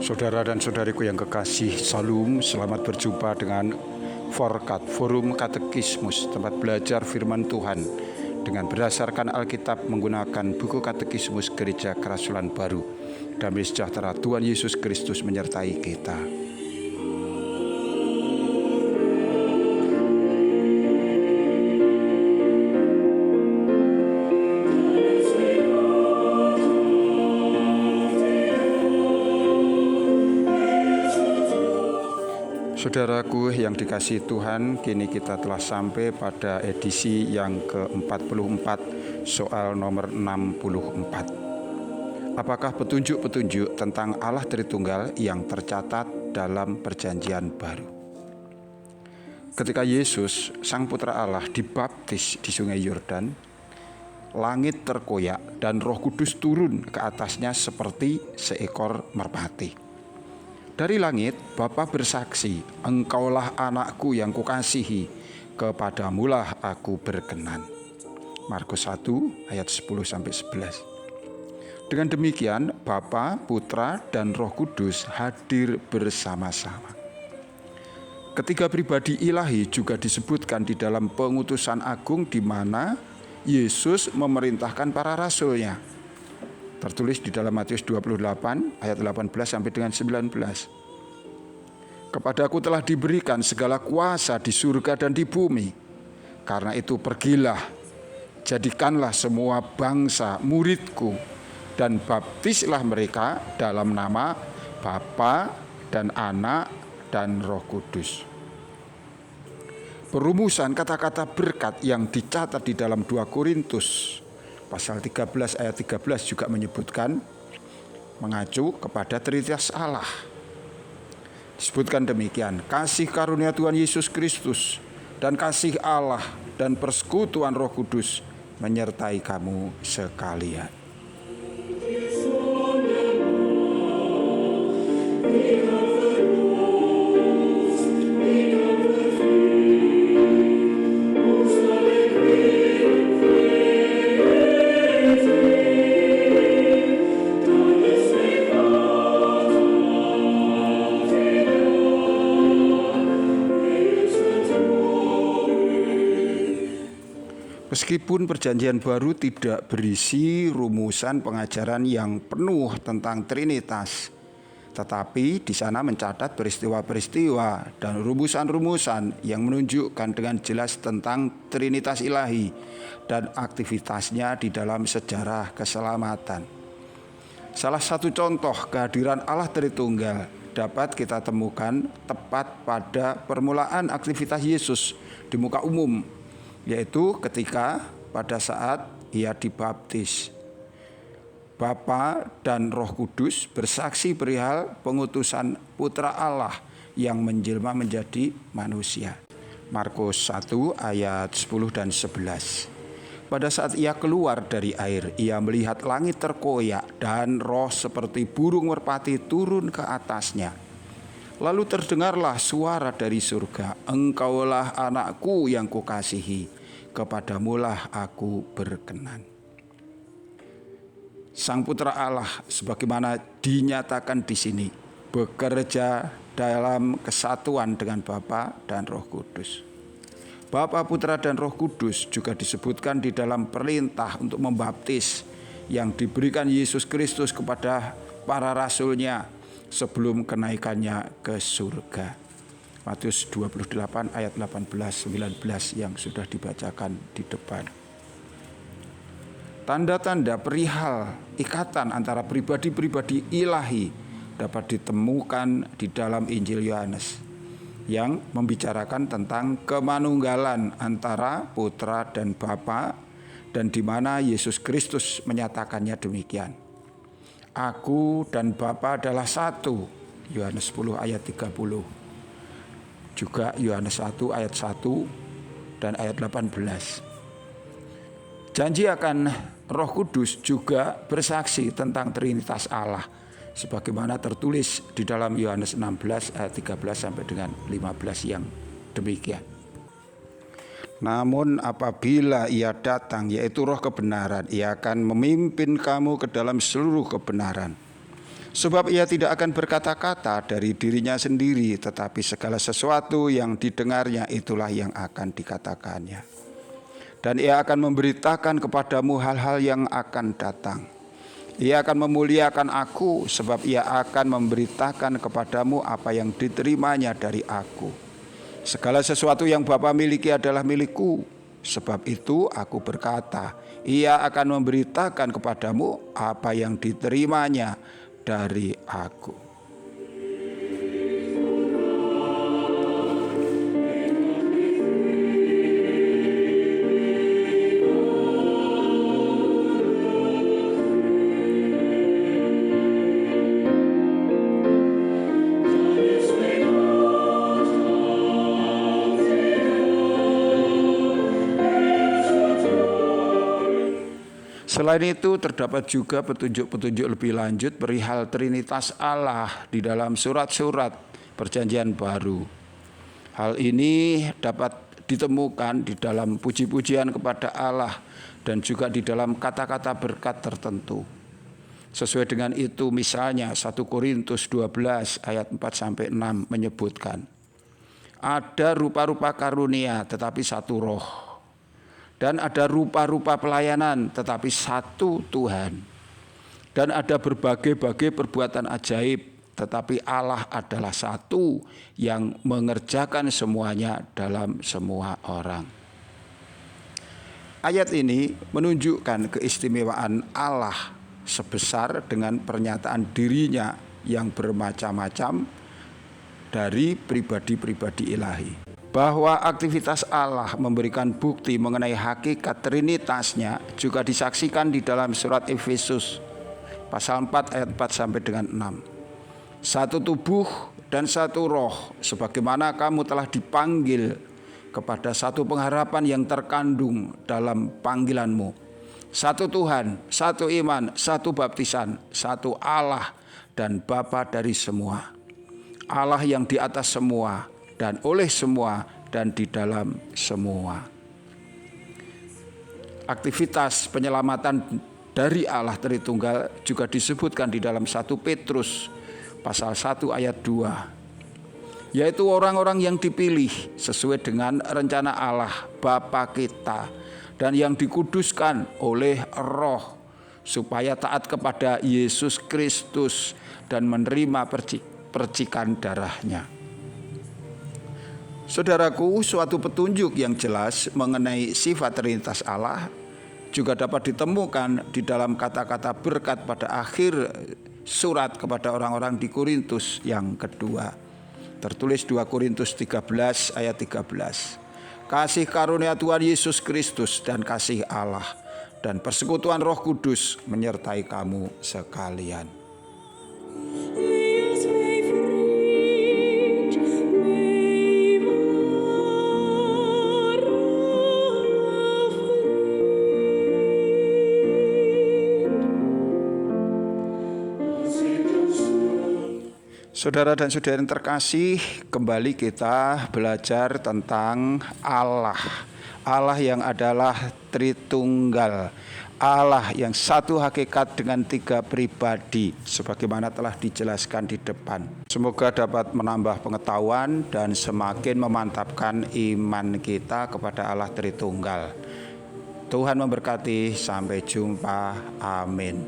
Saudara dan saudariku yang kekasih, Salam, selamat berjumpa dengan Forkat, Forum Katekismus, tempat belajar firman Tuhan dengan berdasarkan Alkitab menggunakan buku Katekismus Gereja Kerasulan Baru. Damai sejahtera Tuhan Yesus Kristus menyertai kita. Saudaraku yang dikasihi Tuhan, kini kita telah sampai pada edisi yang ke-44, soal nomor 64. Apakah petunjuk-petunjuk tentang Allah Tritunggal yang tercatat dalam Perjanjian Baru? Ketika Yesus, Sang Putra Allah, dibaptis di Sungai Yordan, langit terkoyak dan Roh Kudus turun ke atasnya seperti seekor merpati. Dari langit, Bapa bersaksi, Engkaulah anakku yang kukasihi, kepadamulah aku berkenan. Markus 1 ayat 10-11. Dengan demikian, Bapa, Putra, dan Roh Kudus hadir bersama-sama. Ketiga pribadi ilahi juga disebutkan di dalam pengutusan agung di mana Yesus memerintahkan para rasulnya. Tertulis di dalam Matius 28 ayat 18 sampai dengan 19. Kepadaku telah diberikan segala kuasa di surga dan di bumi. Karena itu pergilah, jadikanlah semua bangsa muridku dan baptislah mereka dalam nama Bapa dan Anak dan Roh Kudus. Perumusan kata-kata berkat yang dicatat di dalam 2 Korintus Pasal 13 ayat 13 juga menyebutkan mengacu kepada Trinitas Allah. Disebutkan demikian, kasih karunia Tuhan Yesus Kristus dan kasih Allah dan persekutuan Roh Kudus menyertai kamu sekalian. Meskipun Perjanjian Baru tidak berisi rumusan pengajaran yang penuh tentang Trinitas, tetapi di sana mencatat peristiwa-peristiwa dan rumusan-rumusan yang menunjukkan dengan jelas tentang Trinitas Ilahi dan aktivitasnya di dalam sejarah keselamatan. Salah satu contoh kehadiran Allah Tritunggal dapat kita temukan tepat pada permulaan aktivitas Yesus di muka umum, yaitu ketika pada saat ia dibaptis. Bapa dan Roh Kudus bersaksi perihal pengutusan Putra Allah yang menjelma menjadi manusia. Markus 1 ayat 10 dan 11. Pada saat ia keluar dari air, ia melihat langit terkoyak dan roh seperti burung merpati turun ke atasnya. Lalu terdengarlah suara dari surga, Engkaulah anakku yang kukasihi, kepadamulah aku berkenan. Sang Putra Allah sebagaimana dinyatakan di sini bekerja dalam kesatuan dengan Bapa dan Roh Kudus. Bapa, Putra, dan Roh Kudus juga disebutkan di dalam perintah untuk membaptis yang diberikan Yesus Kristus kepada para rasulnya sebelum kenaikannya ke surga. Matius 28 ayat 18-19 yang sudah dibacakan di depan. Tanda-tanda perihal ikatan antara pribadi-pribadi ilahi dapat ditemukan di dalam Injil Yohanes yang membicarakan tentang kemanunggalan antara Putra dan Bapa, dan di mana Yesus Kristus menyatakannya demikian. Aku dan Bapa adalah satu. Yohanes 10 ayat 30. Juga Yohanes 1 ayat 1 dan ayat 18. Janji akan Roh Kudus juga bersaksi tentang Trinitas Allah sebagaimana tertulis di dalam Yohanes 16 ayat 13 sampai dengan 15 yang demikian. Namun apabila ia datang, yaitu Roh kebenaran, ia akan memimpin kamu ke dalam seluruh kebenaran. Sebab ia tidak akan berkata-kata dari dirinya sendiri, tetapi segala sesuatu yang didengarnya itulah yang akan dikatakannya. Dan ia akan memberitakan kepadamu hal-hal yang akan datang. Ia akan memuliakan aku, sebab ia akan memberitakan kepadamu apa yang diterimanya dari aku. Segala sesuatu yang Bapa miliki adalah milikku. Sebab itu aku berkata, ia akan memberitakan kepadamu apa yang diterimanya dari aku. Selain itu terdapat juga petunjuk-petunjuk lebih lanjut perihal Trinitas Allah di dalam surat-surat Perjanjian Baru. Hal ini dapat ditemukan di dalam puji-pujian kepada Allah dan juga di dalam kata-kata berkat tertentu. Sesuai dengan itu misalnya 1 Korintus 12 ayat 4-6 menyebutkan, ada rupa-rupa karunia tetapi satu roh. Dan ada rupa-rupa pelayanan tetapi satu Tuhan. Dan ada berbagai-bagai perbuatan ajaib tetapi Allah adalah satu yang mengerjakan semuanya dalam semua orang. Ayat ini menunjukkan keistimewaan Allah sebesar dengan pernyataan dirinya yang bermacam-macam dari pribadi-pribadi ilahi. Bahwa aktivitas Allah memberikan bukti mengenai hakikat Trinitasnya juga disaksikan di dalam surat Efesus pasal 4 ayat 4 sampai dengan 6. Satu tubuh dan satu roh, sebagaimana kamu telah dipanggil kepada satu pengharapan yang terkandung dalam panggilanmu. Satu Tuhan, satu iman, satu baptisan, satu Allah dan Bapa dari semua. Allah yang di atas semua dan oleh semua dan di dalam semua. Aktivitas penyelamatan dari Allah Tritunggal juga disebutkan di dalam 1 Petrus pasal 1 ayat 2. Yaitu orang-orang yang dipilih sesuai dengan rencana Allah Bapa kita dan yang dikuduskan oleh Roh supaya taat kepada Yesus Kristus dan menerima percikan darahnya. Saudaraku, suatu petunjuk yang jelas mengenai sifat Trinitas Allah juga dapat ditemukan di dalam kata-kata berkat pada akhir surat kepada orang-orang di Korintus yang kedua. Tertulis 2 Korintus 13 ayat 13. Kasih karunia Tuhan Yesus Kristus dan kasih Allah dan persekutuan Roh Kudus menyertai kamu sekalian. Saudara dan saudari yang terkasih, kembali kita belajar tentang Allah. Allah yang adalah Tritunggal. Allah yang satu hakikat dengan tiga pribadi, sebagaimana telah dijelaskan di depan. Semoga dapat menambah pengetahuan dan semakin memantapkan iman kita kepada Allah Tritunggal. Tuhan memberkati, sampai jumpa. Amin.